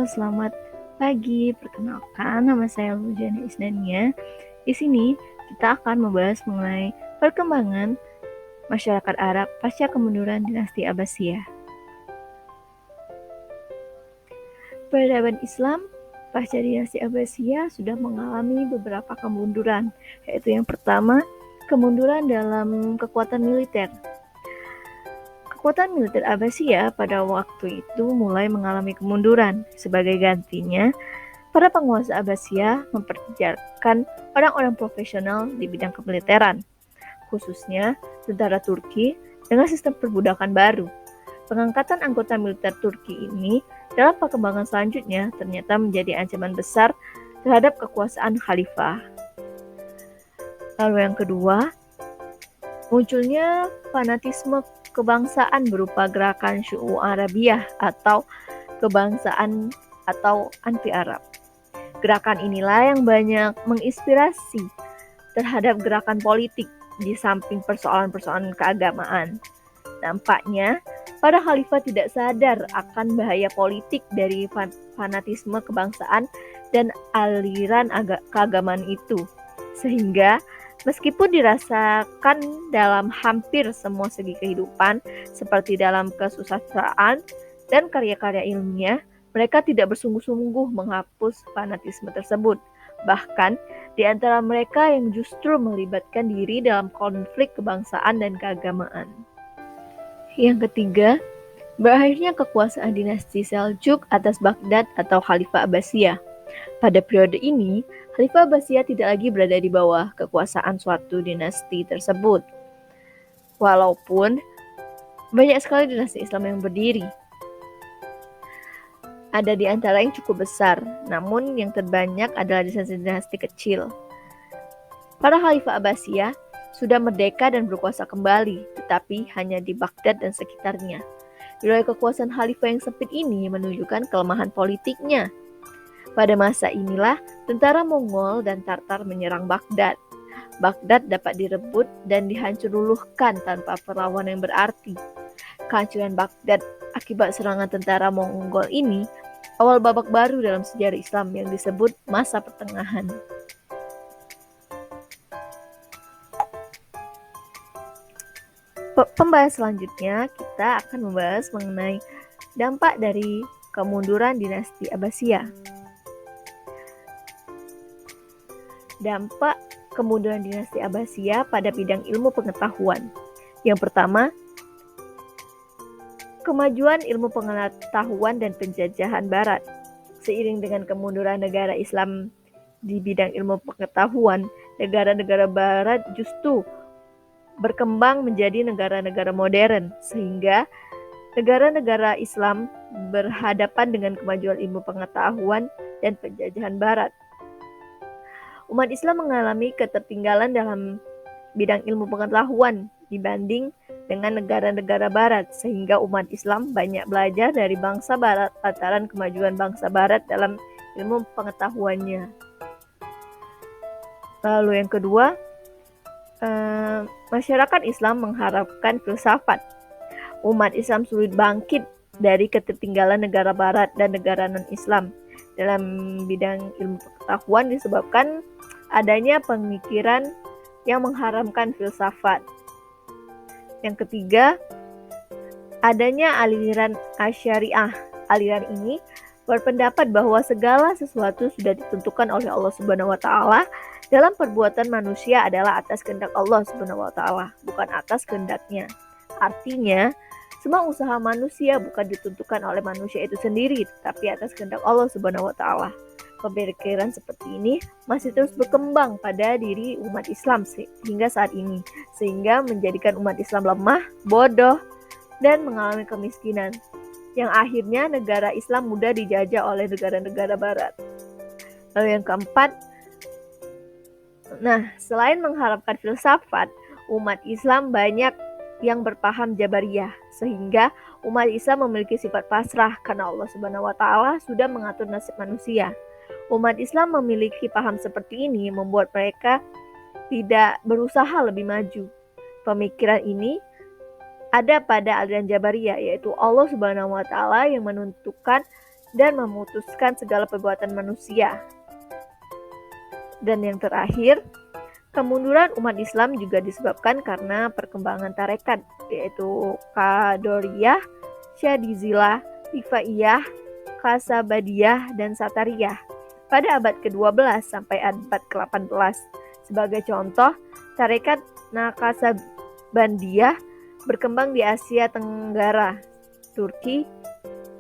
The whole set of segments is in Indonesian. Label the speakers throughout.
Speaker 1: selamat pagi. Perkenalkan, nama saya Lujana Isdania. Di sini kita akan membahas mengenai perkembangan masyarakat Arab pasca kemunduran dinasti Abbasiyah. Peradaban Islam pasca dinasti Abbasiyah sudah mengalami beberapa kemunduran, yaitu yang pertama, kemunduran dalam kekuatan militer. Kekuatan militer Abbasiyah pada waktu itu mulai mengalami kemunduran. Sebagai gantinya, para penguasa Abbasiyah memperkerjakan orang-orang profesional di bidang kemiliteran, khususnya tentara Turki dengan sistem perbudakan baru. Pengangkatan anggota militer Turki ini dalam perkembangan selanjutnya ternyata menjadi ancaman besar terhadap kekuasaan khalifah. Lalu yang kedua, munculnya fanatisme kebangsaan berupa gerakan Syu'u Arabiyah atau kebangsaan atau anti-Arab. Gerakan inilah yang banyak menginspirasi terhadap gerakan politik di samping persoalan-persoalan keagamaan. Nampaknya, para khalifah tidak sadar akan bahaya politik dari fanatisme kebangsaan dan aliran keagamaan itu. Sehingga meskipun dirasakan dalam hampir semua segi kehidupan, seperti dalam kesusastraan dan karya-karya ilmiah, mereka tidak bersungguh-sungguh menghapus fanatisme tersebut. Bahkan, di antara mereka yang justru melibatkan diri dalam konflik kebangsaan dan keagamaan. Yang ketiga, berakhirnya kekuasaan dinasti Seljuk atas Baghdad atau Khalifah Abbasiyah. Pada periode ini, Khalifah Abbasiyah tidak lagi berada di bawah kekuasaan suatu dinasti tersebut. Walaupun banyak sekali dinasti Islam yang berdiri. Ada di antara yang cukup besar, namun yang terbanyak adalah dinasti-dinasti kecil. Para Khalifah Abbasiyah sudah merdeka dan berkuasa kembali, tetapi hanya di Baghdad dan sekitarnya. Wilayah kekuasaan Khalifah yang sempit ini menunjukkan kelemahan politiknya. Pada masa inilah, tentara Mongol dan Tartar menyerang Baghdad. Baghdad dapat direbut dan dihancur luluhkan tanpa perlawanan yang berarti. Kehancuran Baghdad akibat serangan tentara Mongol ini awal babak baru dalam sejarah Islam yang disebut masa pertengahan. Pembahasan selanjutnya kita akan membahas mengenai dampak dari kemunduran dinasti Abbasiyah. Dampak kemunduran dinasti Abbasiyah pada bidang ilmu pengetahuan. Yang pertama, kemajuan ilmu pengetahuan dan penjajahan Barat. Seiring dengan kemunduran negara Islam di bidang ilmu pengetahuan, negara-negara Barat justru berkembang menjadi negara-negara modern, sehingga negara-negara Islam berhadapan dengan kemajuan ilmu pengetahuan dan penjajahan Barat. Umat Islam mengalami ketertinggalan dalam bidang ilmu pengetahuan dibanding dengan negara-negara Barat, sehingga umat Islam banyak belajar dari bangsa Barat lantaran kemajuan bangsa Barat dalam ilmu pengetahuannya. Lalu yang kedua, masyarakat Islam mengharapkan filsafat. Umat Islam sulit bangkit dari ketertinggalan negara Barat dan negara non-Islam dalam bidang ilmu pengetahuan disebabkan adanya pemikiran yang mengharamkan filsafat. Yang ketiga, adanya aliran Asy'ariyah. Aliran ini berpendapat bahwa segala sesuatu sudah ditentukan oleh Allah Subhanahu wa taala dalam perbuatan manusia adalah atas kehendak Allah Subhanahu wa taala, bukan atas kehendaknya. Artinya, semua usaha manusia bukan ditentukan oleh manusia itu sendiri, tetapi atas kehendak Allah Subhanahu wa taala. Pemikiran seperti ini masih terus berkembang pada diri umat Islam hingga saat ini, sehingga menjadikan umat Islam lemah, bodoh, dan mengalami kemiskinan, yang akhirnya negara Islam mudah dijajah oleh negara-negara Barat. Lalu yang keempat, selain mengharapkan filsafat, umat Islam banyak yang berpaham Jabariyah, sehingga umat Islam memiliki sifat pasrah karena Allah Subhanahu wa taala sudah mengatur nasib manusia. Umat Islam memiliki paham seperti ini membuat mereka tidak berusaha lebih maju. Pemikiran ini ada pada aliran Jabariyah, yaitu Allah Subhanahu wa taala yang menentukan dan memutuskan segala perbuatan manusia. Dan yang terakhir, kemunduran umat Islam juga disebabkan karena perkembangan tarekat, yaitu Qadoriyah, Syadizilah, Rifaiyah, Kasabadiyah, dan Satariyah pada abad ke-12 sampai abad ke-18. Sebagai contoh, tarekat Naqsabandiyah berkembang di Asia Tenggara, Turki,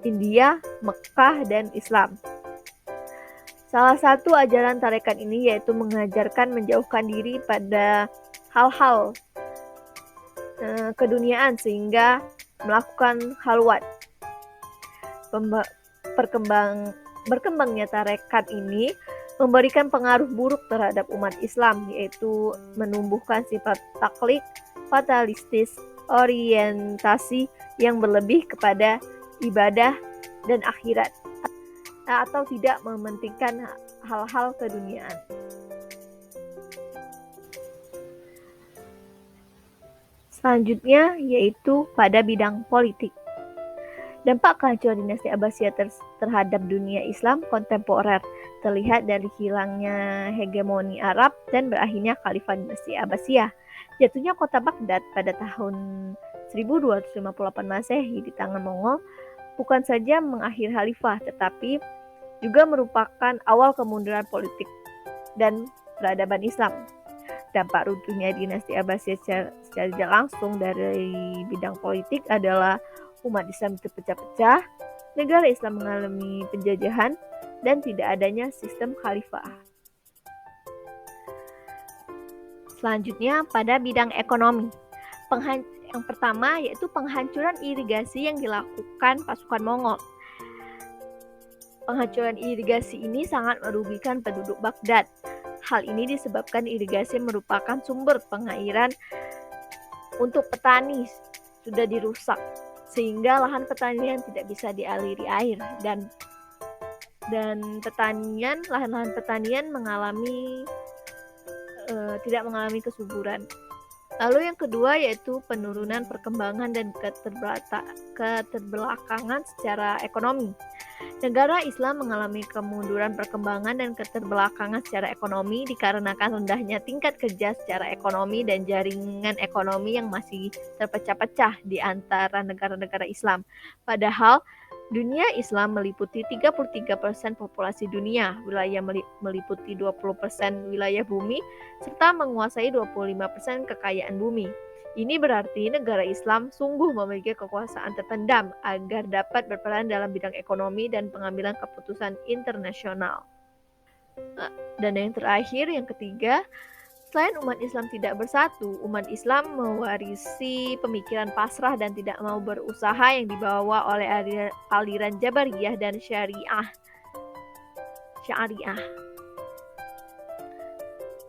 Speaker 1: India, Mekah, dan Islam. Salah satu ajaran tarekat ini yaitu mengajarkan menjauhkan diri pada hal-hal keduniaan sehingga melakukan khalwat. Berkembangnya tarekat ini memberikan pengaruh buruk terhadap umat Islam, yaitu menumbuhkan sifat taklid, fatalistis, orientasi yang berlebih kepada ibadah dan akhirat, atau tidak mementingkan hal-hal keduniaan. Selanjutnya yaitu pada bidang politik. Dampak kehancuran dinasti Abbasiyah terhadap dunia Islam kontemporer terlihat dari hilangnya hegemoni Arab dan berakhirnya Khalifah dinasti Abbasiyah. Jatuhnya kota Baghdad pada tahun 1258 Masehi di tangan Mongol bukan saja mengakhiri khalifah, tetapi juga merupakan awal kemunduran politik dan peradaban Islam. Dampak runtuhnya dinasti Abbasiyah secara tidak langsung dari bidang politik adalah umat Islam terpecah-pecah, negara Islam mengalami penjajahan, dan tidak adanya sistem khalifah. Selanjutnya pada bidang ekonomi. Yang pertama yaitu penghancuran irigasi yang dilakukan pasukan Mongol. Penghancuran irigasi ini sangat merugikan penduduk Baghdad. Hal ini disebabkan irigasi merupakan sumber pengairan untuk petani sudah dirusak, sehingga lahan pertanian tidak bisa dialiri air dan lahan-lahan pertanian tidak mengalami kesuburan. Lalu yang kedua yaitu penurunan perkembangan dan keterbelakangan secara ekonomi. Negara Islam mengalami kemunduran perkembangan dan keterbelakangan secara ekonomi dikarenakan rendahnya tingkat kerja secara ekonomi dan jaringan ekonomi yang masih terpecah-pecah di antara negara-negara Islam. Padahal dunia Islam meliputi 33% populasi dunia, wilayah meliputi 20% wilayah bumi, serta menguasai 25% kekayaan bumi. Ini berarti negara Islam sungguh memiliki kekuasaan terpendam agar dapat berperan dalam bidang ekonomi dan pengambilan keputusan internasional. Dan yang terakhir, yang ketiga, selain umat Islam tidak bersatu, umat Islam mewarisi pemikiran pasrah dan tidak mau berusaha yang dibawa oleh aliran Jabariyah dan Syariah.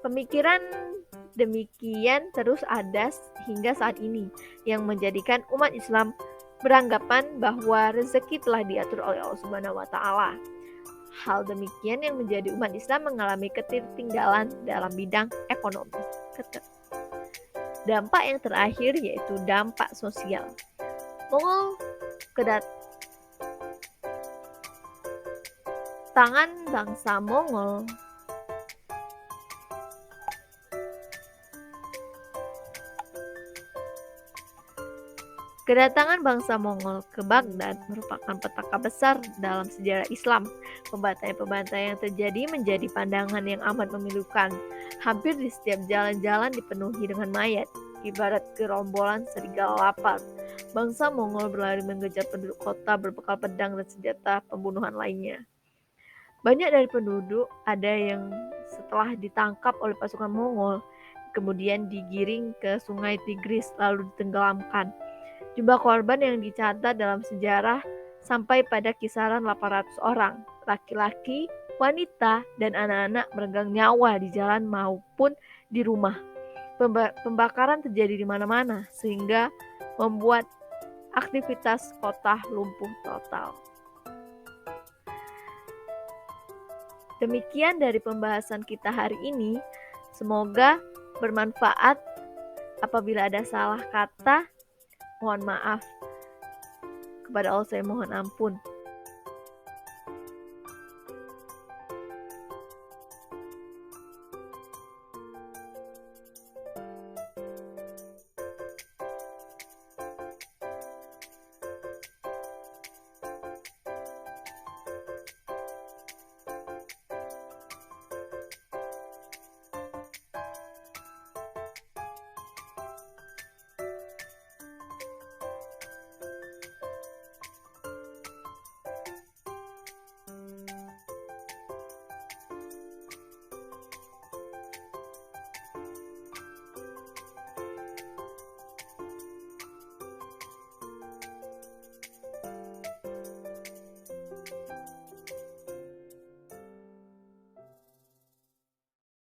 Speaker 1: Pemikiran demikian terus ada hingga saat ini, yang menjadikan umat Islam beranggapan bahwa rezeki telah diatur oleh Allah Subhanahu wa Ta'ala. Hal demikian yang menjadi umat Islam mengalami ketertinggalan dalam bidang ekonomi. Dampak yang terakhir yaitu dampak sosial. Mongol kedatangan bangsa Mongol Kedatangan bangsa Mongol ke Baghdad merupakan petaka besar dalam sejarah Islam. Pembantaian-pembantaian yang terjadi menjadi pandangan yang amat memilukan. Hampir di setiap jalan-jalan dipenuhi dengan mayat, ibarat gerombolan serigala lapar. Bangsa Mongol berlari mengejar penduduk kota berbekal pedang dan senjata pembunuhan lainnya. Banyak dari penduduk ada yang setelah ditangkap oleh pasukan Mongol, kemudian digiring ke sungai Tigris lalu ditenggelamkan. Jumlah korban yang dicatat dalam sejarah sampai pada kisaran 800 orang, laki-laki, wanita, dan anak-anak meregang nyawa di jalan maupun di rumah. Pembakaran terjadi di mana-mana, sehingga membuat aktivitas kota lumpuh total. Demikian dari pembahasan kita hari ini, semoga bermanfaat. Apabila ada salah kata, mohon maaf. Kepada Allah saya mohon ampun.